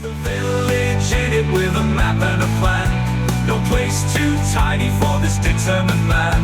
The village in it with a map and a plan. No place too tiny for this determined man.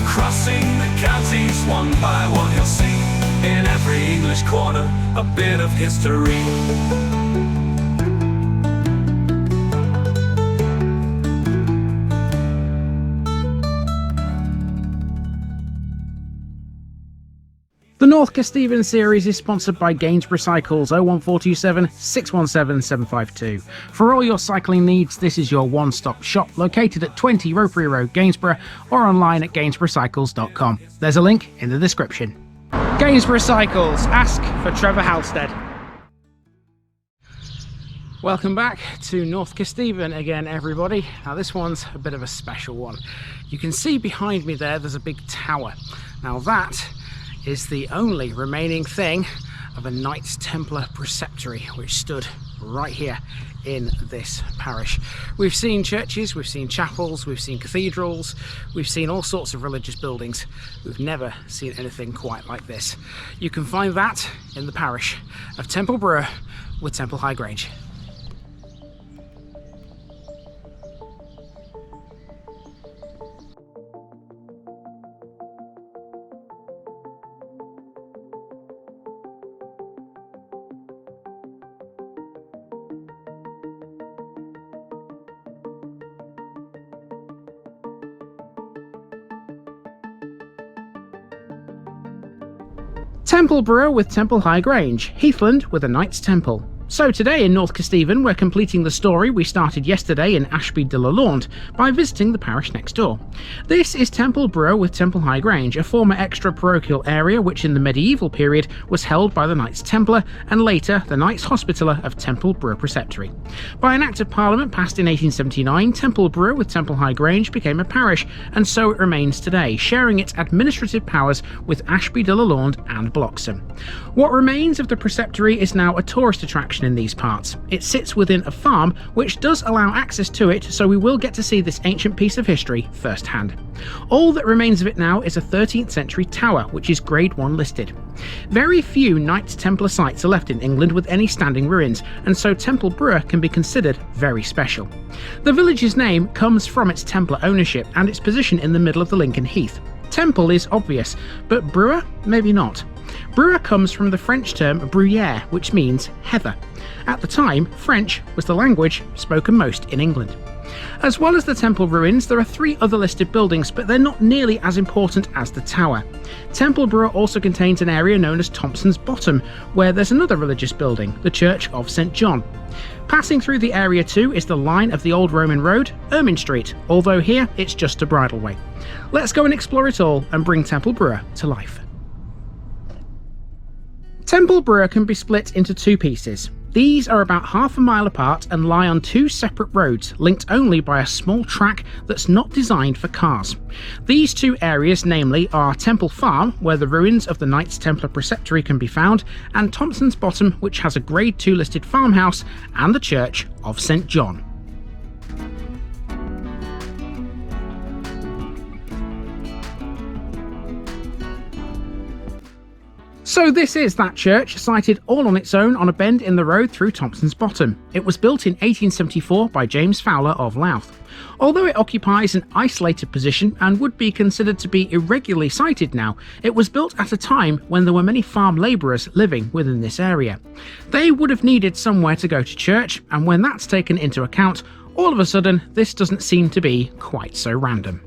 Crossing the counties one by one, he'll see in every English corner a bit of history. The North Kesteven series is sponsored by Grange Recycles 01427 617 752. For all your cycling needs, this is your one-stop shop located at 20 Ropery Road, Gainsborough, or online at grangerecycles.com. There's a link in the description. Grange Recycles, ask for Trevor Halstead. Welcome back to North Kesteven again, everybody. Now this one's a bit of a special one. You can see behind me there's a big tower. Now that is the only remaining thing of a Knights Templar preceptory which stood right here in this parish. We've seen churches, we've seen chapels, we've seen cathedrals, we've seen all sorts of religious buildings. We've never seen anything quite like this. You can find that in the parish of Temple Brewer with Temple High Grange. Temple Brewer with Temple High Grange, Heathland with a Knights Temple. So today in North Kesteven we're completing the story we started yesterday in Ashby de la Launde by visiting the parish next door. This is Temple Brewer with Temple High Grange, a former extra parochial area which in the medieval period was held by the Knights Templar and later the Knights Hospitaller of Temple Brewer Preceptory. By an Act of Parliament passed in 1879, Temple Brewer with Temple High Grange became a parish, and so it remains today, sharing its administrative powers with Ashby de la Launde and Bloxham. What remains of the preceptory is now a tourist attraction in these parts. It sits within a farm which does allow access to it, so we will get to see this ancient piece of history firsthand. All that remains of it now is a 13th century tower which is Grade 1 listed. Very few Knights Templar sites are left in England with any standing ruins, and so Temple Brewer can be considered very special. The village's name comes from its Templar ownership and its position in the middle of the Lincoln Heath. Temple is obvious, but Brewer? Maybe not. Brewer comes from the French term Bruyere, which means heather. At the time, French was the language spoken most in England. As well as the temple ruins, there are 3 other listed buildings, but they're not nearly as important as the tower. Temple Brewer also contains an area known as Thompson's Bottom, where there's another religious building, the Church of St John. Passing through the area too is the line of the old Roman road, Ermine Street, although here it's just a bridleway. Let's go and explore it all and bring Temple Brewer to life. Temple Brewer can be split into 2 pieces. These are about half a mile apart and lie on 2 separate roads, linked only by a small track that's not designed for cars. These 2 areas, namely, are Temple Farm, where the ruins of the Knights Templar Preceptory can be found, and Thompson's Bottom, which has a Grade 2 listed farmhouse, and the Church of St John. So this is that church, sited all on its own on a bend in the road through Thompson's Bottom. It was built in 1874 by James Fowler of Louth. Although it occupies an isolated position and would be considered to be irregularly sited now, it was built at a time when there were many farm labourers living within this area. They would have needed somewhere to go to church, and when that's taken into account, all of a sudden this doesn't seem to be quite so random.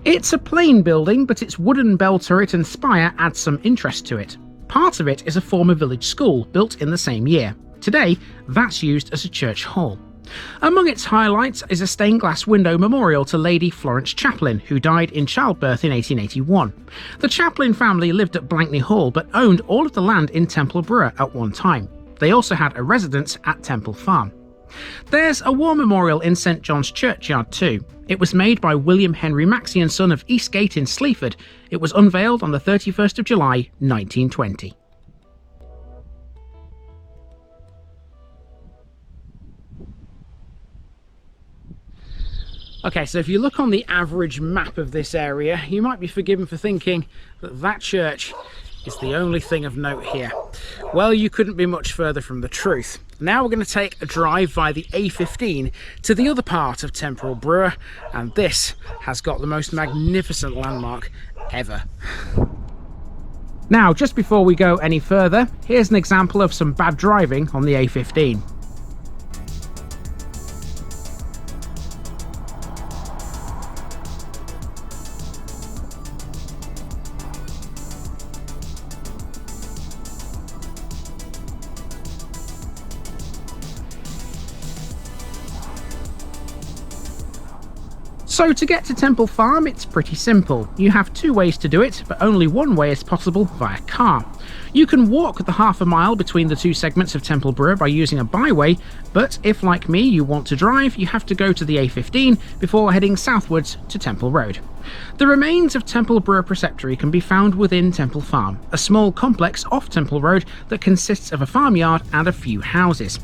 It's a plain building, but its wooden bell turret and spire adds some interest to it. Part of it is a former village school, built in the same year. Today, that's used as a church hall. Among its highlights is a stained glass window memorial to Lady Florence Chaplin, who died in childbirth in 1881. The Chaplin family lived at Blankney Hall, but owned all of the land in Temple Brewer at one time. They also had a residence at Temple Farm. There's a war memorial in St John's Churchyard too. It was made by William Henry Maxey and Son of Eastgate in Sleaford. It was unveiled on the 31st of July 1920. Okay, so if you look on the average map of this area, you might be forgiven for thinking that that church is the only thing of note here. Well, you couldn't be much further from the truth. Now we're going to take a drive via the A15 to the other part of Temporal Brewer, and this has got the most magnificent landmark ever. Now, just before we go any further, here's an example of some bad driving on the A15. So to get to Temple Farm, it's pretty simple. You have two ways to do it, but only one way is possible via car. You can walk the half a mile between the two segments of Temple Brewer by using a byway, but if, like me, you want to drive, you have to go to the A15 before heading southwards to Temple Road. The remains of Temple Brewer Preceptory can be found within Temple Farm, a small complex off Temple Road that consists of a farmyard and a few houses.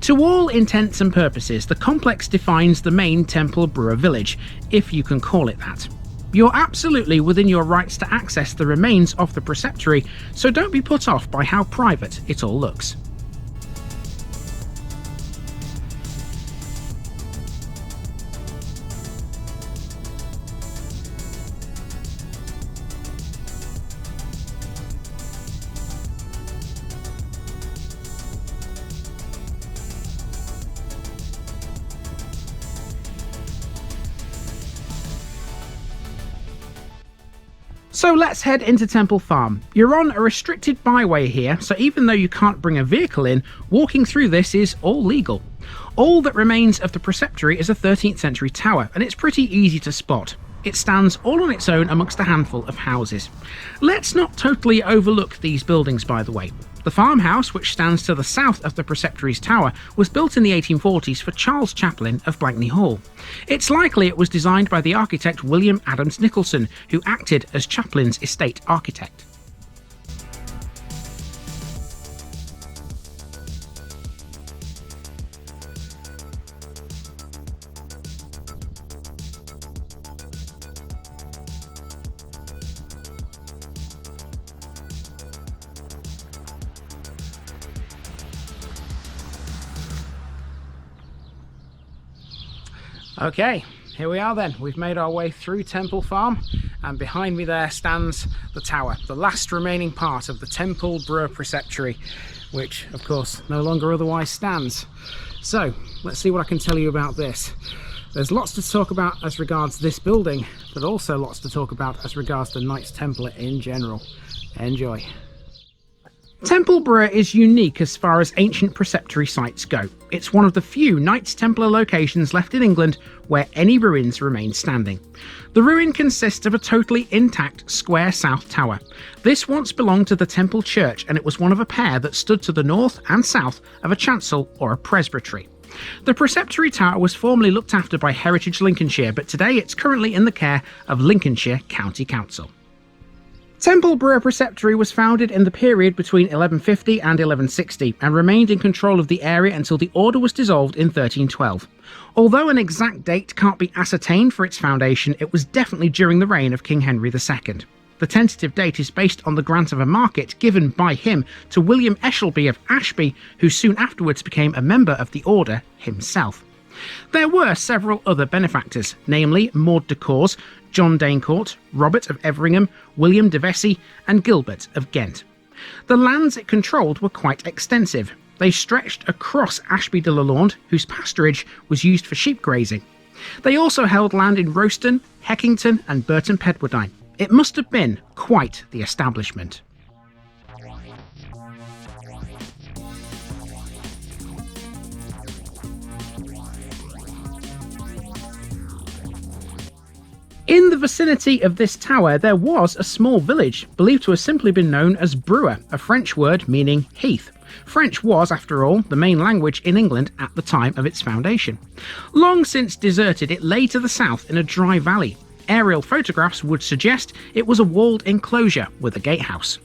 To all intents and purposes, the complex defines the main Temple Brewer village, if you can call it that. You're absolutely within your rights to access the remains of the Preceptory, so don't be put off by how private it all looks. So let's head into Temple Farm. You're on a restricted byway here, so even though you can't bring a vehicle in, walking through this is all legal. All that remains of the Preceptory is a 13th century tower, and it's pretty easy to spot. It stands all on its own amongst a handful of houses. Let's not totally overlook these buildings, by the way. The farmhouse, which stands to the south of the Preceptory's tower, was built in the 1840s for Charles Chaplin of Blakeney Hall. It's likely it was designed by the architect William Adams Nicholson, who acted as Chaplin's estate architect. Okay, here we are then. We've made our way through Temple Farm, and behind me there stands the tower, the last remaining part of the Temple Brewer Preceptory, which of course no longer otherwise stands. So let's see what I can tell you about this. There's lots to talk about as regards this building, but also lots to talk about as regards the Knights Templar in general. Enjoy. Temple Brewer is unique as far as ancient preceptory sites go. It's one of the few Knights Templar locations left in England where any ruins remain standing. The ruin consists of a totally intact square south tower. This once belonged to the Temple Church, and it was one of a pair that stood to the north and south of a chancel or a presbytery. The Preceptory Tower was formerly looked after by Heritage Lincolnshire, but today it's currently in the care of Lincolnshire County Council. Temple Brewer Preceptory was founded in the period between 1150 and 1160 and remained in control of the area until the order was dissolved in 1312. Although an exact date can't be ascertained for its foundation, it was definitely during the reign of King Henry II. The tentative date is based on the grant of a market given by him to William Eshelby of Ashby, who soon afterwards became a member of the order himself. There were several other benefactors, namely Maud de Cors, John Danecourt, Robert of Everingham, William de Vesey, and Gilbert of Ghent. The lands it controlled were quite extensive. They stretched across Ashby de la Launde, whose pasturage was used for sheep grazing. They also held land in Rowston, Heckington, and Burton Pedwardine. It must have been quite the establishment. In the vicinity of this tower there was a small village, believed to have simply been known as Brewer, a French word meaning heath. French was, after all, the main language in England at the time of its foundation. Long since deserted, it lay to the south in a dry valley. Aerial photographs would suggest it was a walled enclosure with a gatehouse.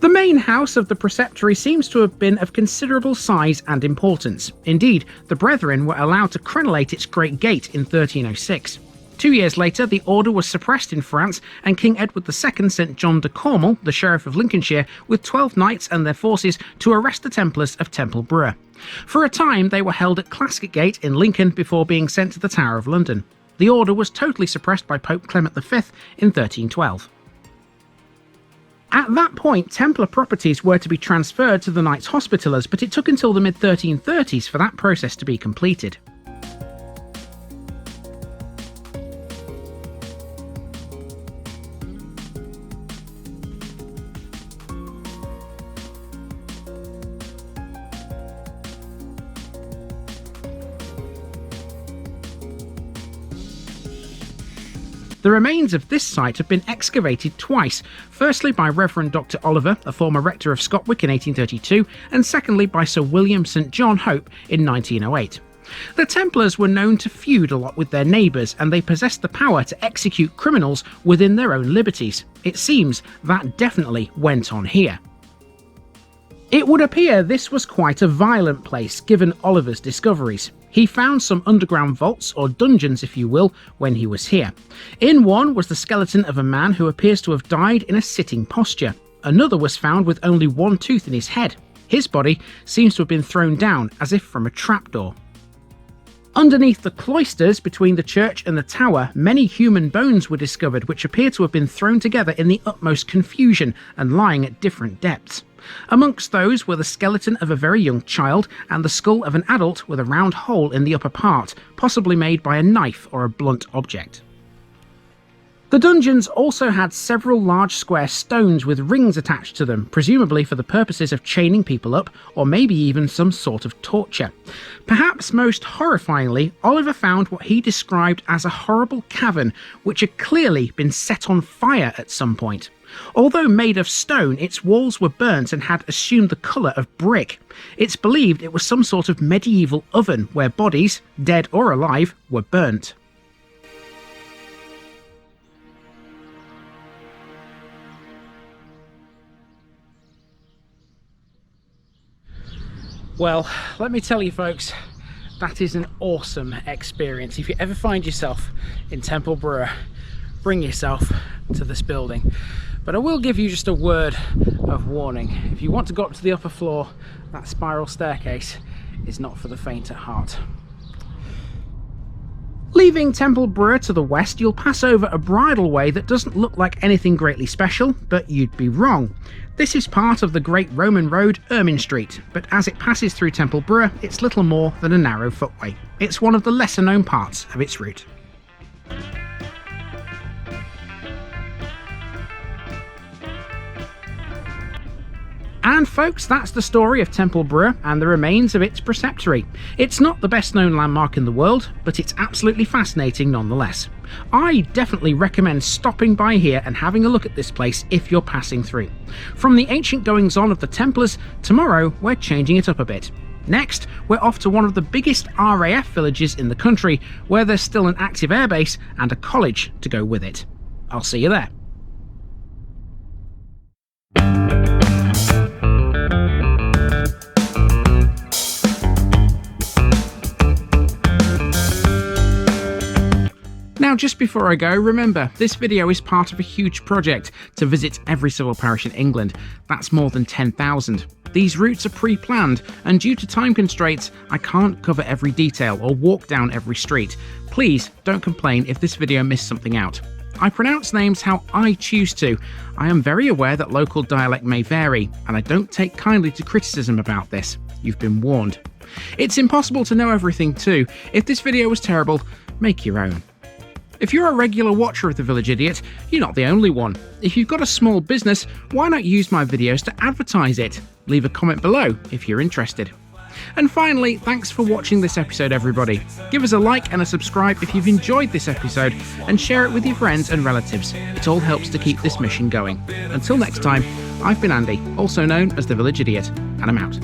The main main house of the preceptory seems to have been of considerable size and importance. Indeed, the brethren were allowed to crenellate its great gate in 1306. 2 years later, the order was suppressed in France, and King Edward II sent John de Cornwall, the Sheriff of Lincolnshire, with 12 knights and their forces to arrest the Templars of Temple Brewer. For a time, they were held at Clasket Gate in Lincoln before being sent to the Tower of London. The order was totally suppressed by Pope Clement V in 1312. At that point, Templar properties were to be transferred to the Knights Hospitallers, but it took until the mid-1330s for that process to be completed. The remains of this site have been excavated twice, firstly by Reverend Dr. Oliver, a former rector of Scotwick in 1832, and secondly by Sir William St. John Hope in 1908. The Templars were known to feud a lot with their neighbours, and they possessed the power to execute criminals within their own liberties. It seems that definitely went on here. It would appear this was quite a violent place, given Oliver's discoveries. He found some underground vaults, or dungeons if you will, when he was here. In one was the skeleton of a man who appears to have died in a sitting posture. Another was found with only one tooth in his head. His body seems to have been thrown down, as if from a trapdoor. Underneath the cloisters between the church and the tower, many human bones were discovered which appear to have been thrown together in the utmost confusion and lying at different depths. Amongst those were the skeleton of a very young child and the skull of an adult with a round hole in the upper part, possibly made by a knife or a blunt object. The dungeons also had several large square stones with rings attached to them, presumably for the purposes of chaining people up, or maybe even some sort of torture. Perhaps most horrifyingly, Oliver found what he described as a horrible cavern, which had clearly been set on fire at some point. Although made of stone, its walls were burnt and had assumed the colour of brick. It's believed it was some sort of medieval oven where bodies, dead or alive, were burnt. Well, let me tell you folks, that is an awesome experience. If you ever find yourself in Temple Brewer, bring yourself to this building. But I will give you just a word of warning. If you want to go up to the upper floor, that spiral staircase is not for the faint at heart. Leaving Temple Brewer to the west, you'll pass over a bridleway that doesn't look like anything greatly special, but you'd be wrong. This is part of the Great Roman Road, Ermine Street, but as it passes through Temple Brewer, it's little more than a narrow footway. It's one of the lesser known parts of its route. And folks, that's the story of Temple Brewer and the remains of its preceptory. It's not the best known landmark in the world, but it's absolutely fascinating nonetheless. I definitely recommend stopping by here and having a look at this place if you're passing through. From the ancient goings on of the Templars, tomorrow we're changing it up a bit. Next, we're off to one of the biggest RAF villages in the country, where there's still an active airbase and a college to go with it. I'll see you there. Now, just before I go, remember, this video is part of a huge project to visit every civil parish in England. That's more than 10,000. These routes are pre-planned, and due to time constraints, I can't cover every detail or walk down every street. Please don't complain if this video missed something out. I pronounce names how I choose to. I am very aware that local dialect may vary, and I don't take kindly to criticism about this. You've been warned. It's impossible to know everything too. If this video was terrible, make your own. If you're a regular watcher of The Village Idiot, you're not the only one. If you've got a small business, why not use my videos to advertise it? Leave a comment below if you're interested. And finally, thanks for watching this episode, everybody. Give us a like and a subscribe if you've enjoyed this episode, and share it with your friends and relatives. It all helps to keep this mission going. Until next time, I've been Andy, also known as The Village Idiot, and I'm out.